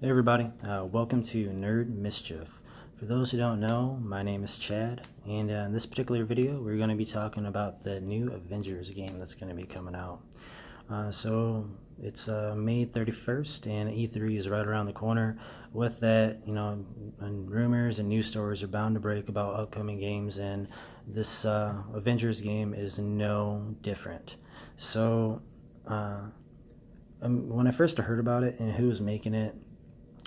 Hey everybody, welcome to Nerd Mischief. For those who don't know, my name is Chad, and in this particular video we're going to be talking about the new Avengers game that's going to be coming out. So it's May 31st, and E3 is right around the corner. With that, and rumors and news stories are bound to break about upcoming games, and this Avengers game is no different. So when I first heard about it and who was making it,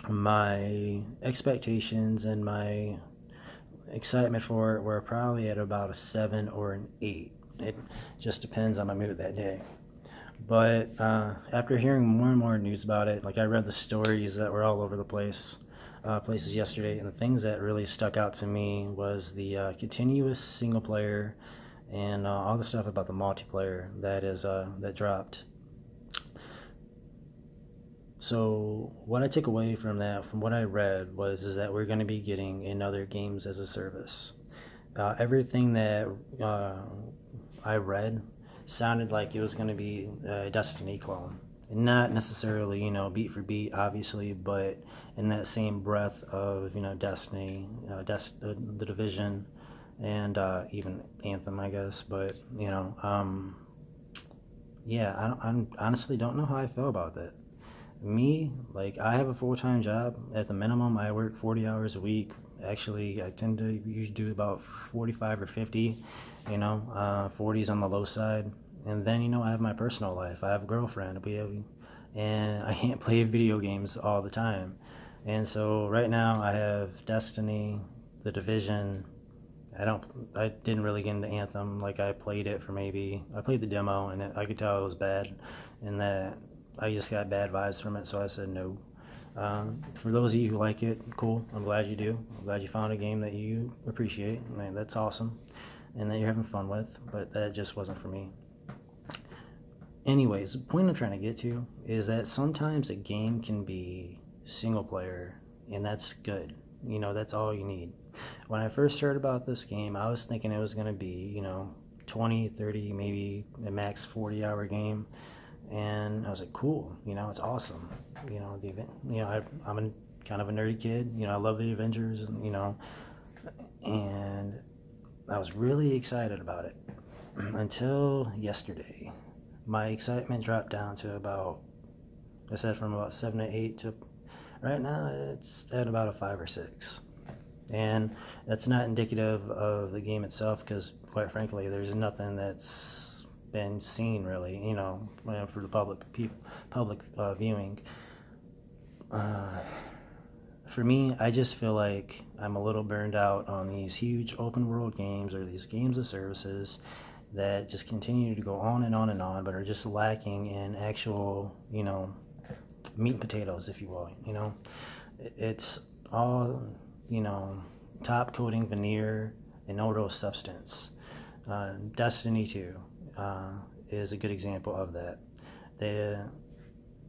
my expectations and my excitement for it were probably at about a 7 or an 8. It just depends on my mood that day. But after hearing more and more news about it, like I read the stories that were all over the places yesterday, and the things that really stuck out to me was the continuous single player and all the stuff about the multiplayer that dropped. So what I took away from that, from what I read, is that we're going to be getting another games as a service. Everything that I read sounded like it was going to be a Destiny clone. Not necessarily, beat for beat, obviously, but in that same breath of, Destiny, the Division, and even Anthem, I guess. But, yeah, I honestly don't know how I feel about that. Me, like, I have a full-time job. At the minimum, I work 40 hours a week. Actually, I tend to usually do about 45 or 50, 40's on the low side. And then, I have my personal life. I have a girlfriend. And I can't play video games all the time. And so right now I have Destiny, The Division. I didn't really get into Anthem. Like, I played the demo, and I could tell it was bad, and that I just got bad vibes from it, so I said no. For those of you who like it, cool. I'm glad you do. I'm glad you found a game that you appreciate. I mean, that's awesome, and that you're having fun with, but that just wasn't for me. Anyways, the point I'm trying to get to is that sometimes a game can be single player, and that's good. That's all you need. When I first heard about this game, I was thinking it was going to be, 20, 30, maybe a max 40-hour game. And I was like, cool, it's awesome. I'm kind of a nerdy kid. I love the Avengers, and I was really excited about it until yesterday. My excitement dropped down to from about 7 to 8 to right now it's at about a 5 or 6. And that's not indicative of the game itself, because quite frankly, there's nothing that's been seen really, for the public viewing. For me, I just feel like I'm a little burned out on these huge open world games, or these games of services that just continue to go on and on and on, but are just lacking in actual, meat and potatoes, if you will. It's all, top coating veneer and no real substance. Destiny 2 is a good example of that.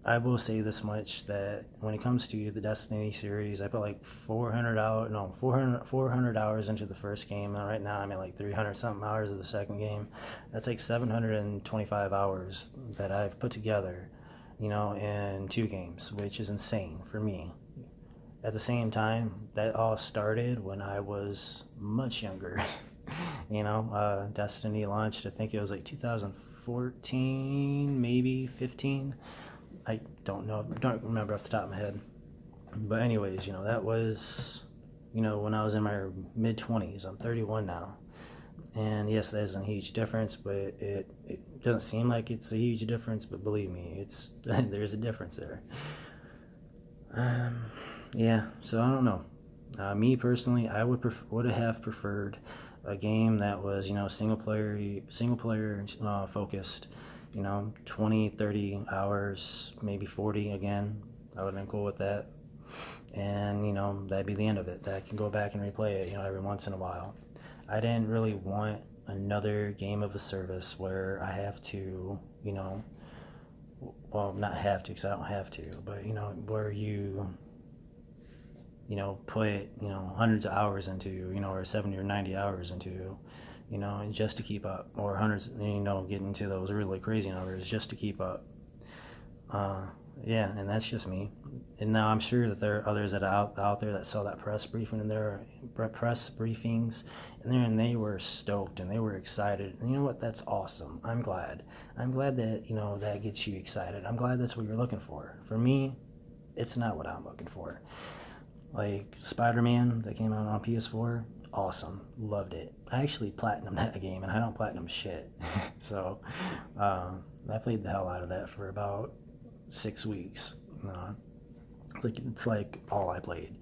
I will say this much, that when it comes to the Destiny series, I put like 400 hours into the first game, and right now I'm at like 300 something hours of the second game. That's like 725 hours that I've put together, in 2 games, which is insane for me. At the same time, that all started when I was much younger. Destiny launched, I think it was like 2014, maybe 15. I don't remember off the top of my head. But anyways, that was, when I was in my mid-20s. I'm 31 now. And yes, that is a huge difference, but it doesn't seem like it's a huge difference, but believe me, there's a difference there. Yeah, so I don't know. Me personally, I would have preferred a game that was, single player focused, 20, 30 hours, maybe 40 again. I would have been cool with that. And, that'd be the end of it. That I can go back and replay it, every once in a while. I didn't really want another game of a service where I have to, well, not have to, because I don't have to, but, where you put, hundreds of hours into, or 70 or 90 hours into, and just to keep up, or hundreds, get into those really crazy numbers just to keep up. Yeah, and that's just me. And now I'm sure that there are others that are out there that saw that press briefing and their press briefings, and they were stoked and they were excited. And you know what? That's awesome. I'm glad. I'm glad that that gets you excited. I'm glad that's what you're looking for. For me, it's not what I'm looking for. Like Spider-Man that came out on PS4, awesome, loved it. I actually platinumed that game, and I don't platinum shit. So I played the hell out of that for about 6 weeks. It's like all I played.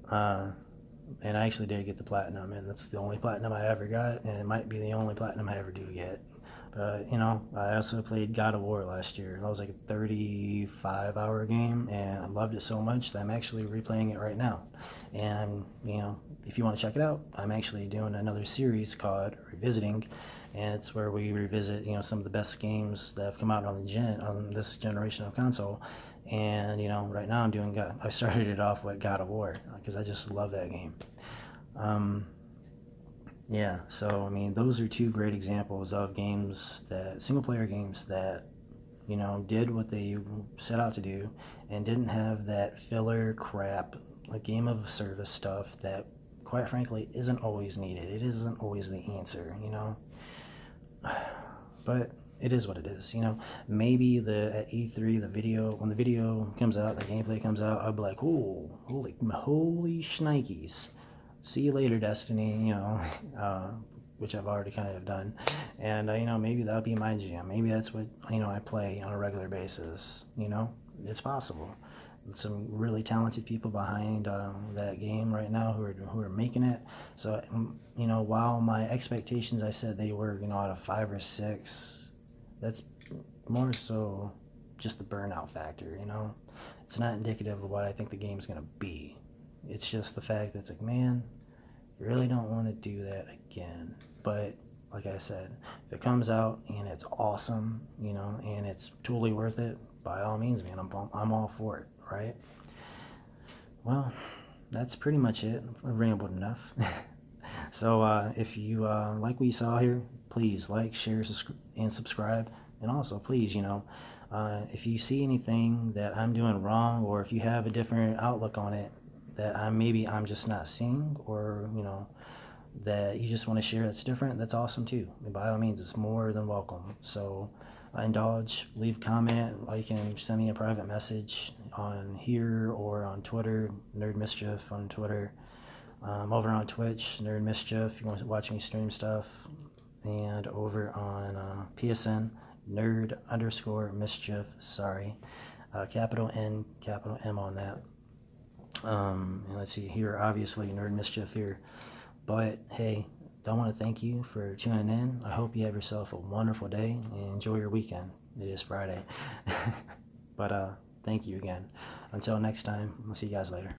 And I actually did get the platinum, and that's the only platinum I ever got, and it might be the only platinum I ever do get. But I also played God of War last year. That was like a 35-hour game, and I loved it so much that I'm actually replaying it right now. And if you want to check it out, I'm actually doing another series called Revisiting, and it's where we revisit some of the best games that have come out on this generation of console. And right now I started it off with God of War because I just love that game. Yeah, so I mean, those are two great examples of single player games that did what they set out to do and didn't have that filler crap, like game of service stuff that, quite frankly, isn't always needed. It isn't always the answer, But it is what it is, Maybe at E3, when the video comes out, the gameplay comes out, I'll be like, oh, holy shnikes. See you later, Destiny, which I've already kind of done. And, maybe that'll be my jam. Maybe that's what, I play on a regular basis, It's possible. There's some really talented people behind that game right now who are making it. So, while my expectations, I said they were, out of 5 or 6, that's more so just the burnout factor, It's not indicative of what I think the game's going to be. It's just the fact that it's like, man, I really don't want to do that again. But like I said, if it comes out and it's awesome, and it's totally worth it, by all means, man, I'm all for it, right? Well, that's pretty much it. I've rambled enough. So if you like what you saw here, please like, share, and subscribe. And also, please, if you see anything that I'm doing wrong, or if you have a different outlook on it that I'm just not seeing, or that you just want to share that's different, that's awesome too. And by all means, it's more than welcome. So indulge, leave a comment, or you can send me a private message on here or on Twitter, Nerd Mischief on Twitter. Over on Twitch, Nerd Mischief, if you want to watch me stream stuff. And over on PSN, Nerd_Mischief, sorry. Capital N, capital M on that. And let's see here, obviously Nerd Mischief here. But hey, I want to thank you for tuning in. I hope you have yourself a wonderful day and enjoy your weekend. It is Friday. But thank you again. Until next time, I'll see you guys later.